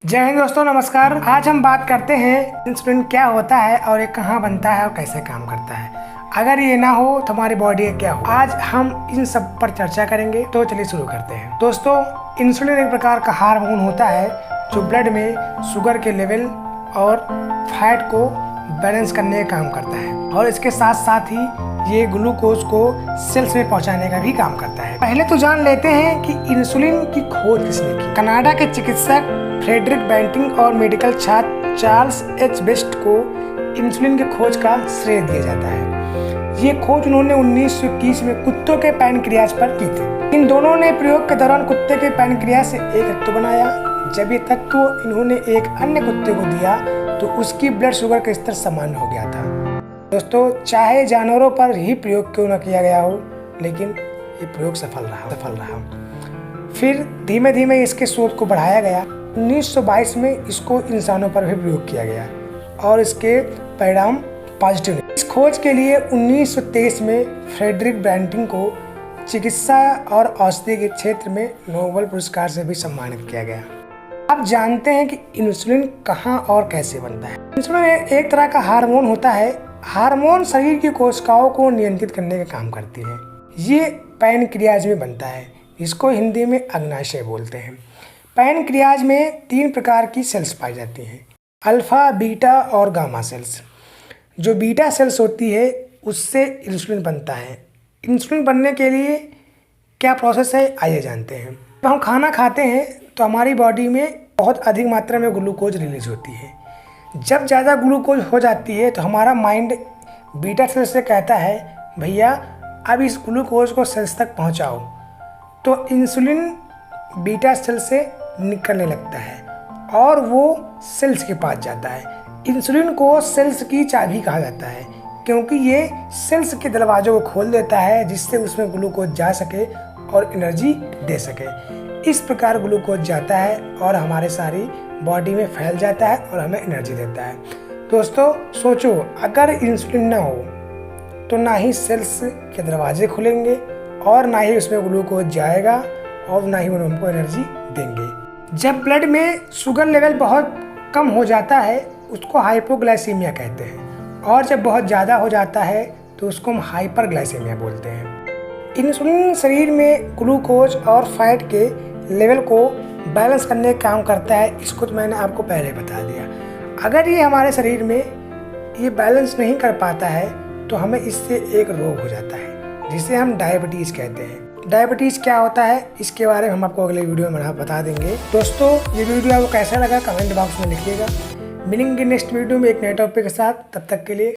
जय हिंद दोस्तों, नमस्कार। आज हम बात करते हैं इंसुलिन क्या होता है और ये कहाँ बनता है और कैसे काम करता है। अगर ये ना हो तो हमारी बॉडी क्या हो, आज हम इन सब पर चर्चा करेंगे। तो चलिए शुरू करते हैं। दोस्तों, इंसुलिन एक प्रकार का हार्मोन होता है जो ब्लड में शुगर के लेवल और फैट को बैलेंस करने का काम करता है और इसके साथ साथ ही ये ग्लूकोज को सेल्स में पहुंचाने का भी काम करता है। पहले तो जान लेते हैं कि इंसुलिन की खोज किसने की। कनाडा के चिकित्सक फ्रेडरिक बैंटिंग और मेडिकल छात्र चार्ल्स एच बेस्ट को इंसुलिन की खोज का श्रेय दिया जाता है। ये खोज उन्होंने 1921 में कुत्तों के पैनक्रियाज पर की थी। इन दोनों ने प्रयोग के दौरान कुत्ते के पैनक्रियाज से एक तत्व बनाया। जब ये तत्व इन्होंने एक अन्य कुत्ते को दिया तो उसकी ब्लड शुगर का स्तर सामान्य हो गया था। दोस्तों, चाहे जानवरों पर ही प्रयोग क्यों न किया गया हो, लेकिन ये प्रयोग सफल रहा। फिर धीमे धीमे इसके शोध को बढ़ाया गया। 1922 में इसको इंसानों पर भी प्रयोग किया गया और इसके परिणाम पॉजिटिव। इस खोज के लिए 1923 में फ्रेडरिक बैंटिंग को चिकित्सा और औषधि के क्षेत्र में नोबेल पुरस्कार से भी सम्मानित किया गया। आप जानते हैं कि इंसुलिन कहाँ और कैसे बनता है। इंसुलिन एक तरह का हार्मोन होता है। हार्मोन शरीर की कोशिकाओं को नियंत्रित करने का काम करती है। ये पैनक्रियाज में बनता है। इसको हिंदी में अग्नाशय बोलते हैं। पैनक्रियाज में 3 प्रकार की सेल्स पाई जाती हैं, अल्फा, बीटा और गामा सेल्स। जो बीटा सेल्स होती है उससे इंसुलिन बनता है। इंसुलिन बनने के लिए क्या प्रोसेस है, आइए जानते हैं। जब हम खाना खाते हैं तो हमारी बॉडी में बहुत अधिक मात्रा में ग्लूकोज रिलीज होती है। जब ज़्यादा ग्लूकोज हो जाती है तो हमारा माइंड बीटा सेल से कहता है, भैया अब इस ग्लूकोज को सेल्स तक पहुंचाओ। तो इंसुलिन बीटा सेल से निकलने लगता है और वो सेल्स के पास जाता है। इंसुलिन को सेल्स की चाबी कहा जाता है क्योंकि ये सेल्स के दरवाजों को खोल देता है जिससे उसमें ग्लूकोज जा सके और एनर्जी दे सके। इस प्रकार ग्लूकोज जाता है और हमारे सारी बॉडी में फैल जाता है और हमें एनर्जी देता है। दोस्तों सोचो, अगर इंसुलिन ना हो तो ना ही सेल्स के दरवाजे खुलेंगे और ना ही उसमें ग्लूकोज जाएगा और ना ही वो हमको एनर्जी देंगे। जब ब्लड में शुगर लेवल बहुत कम हो जाता है उसको हाइपोग्लाइसीमिया कहते हैं और जब बहुत ज़्यादा हो जाता है तो उसको हम हाइपरग्लाइसीमिया बोलते हैं। इंसुलिन शरीर में ग्लूकोज और फैट के लेवल को बैलेंस करने का काम करता है। इसको तो मैंने आपको पहले बता दिया। अगर ये हमारे शरीर में ये बैलेंस नहीं कर पाता है तो हमें इससे एक रोग हो जाता है जिसे हम डायबिटीज़ कहते हैं। डायबिटीज़ क्या होता है इसके बारे में हम आपको अगले वीडियो में बता देंगे। दोस्तों, ये वीडियो आपको कैसा लगा कमेंट बॉक्स में लिखिएगा। मिलेंगे नेक्स्ट वीडियो में एक नए टॉपिक के साथ। तब तक के लिए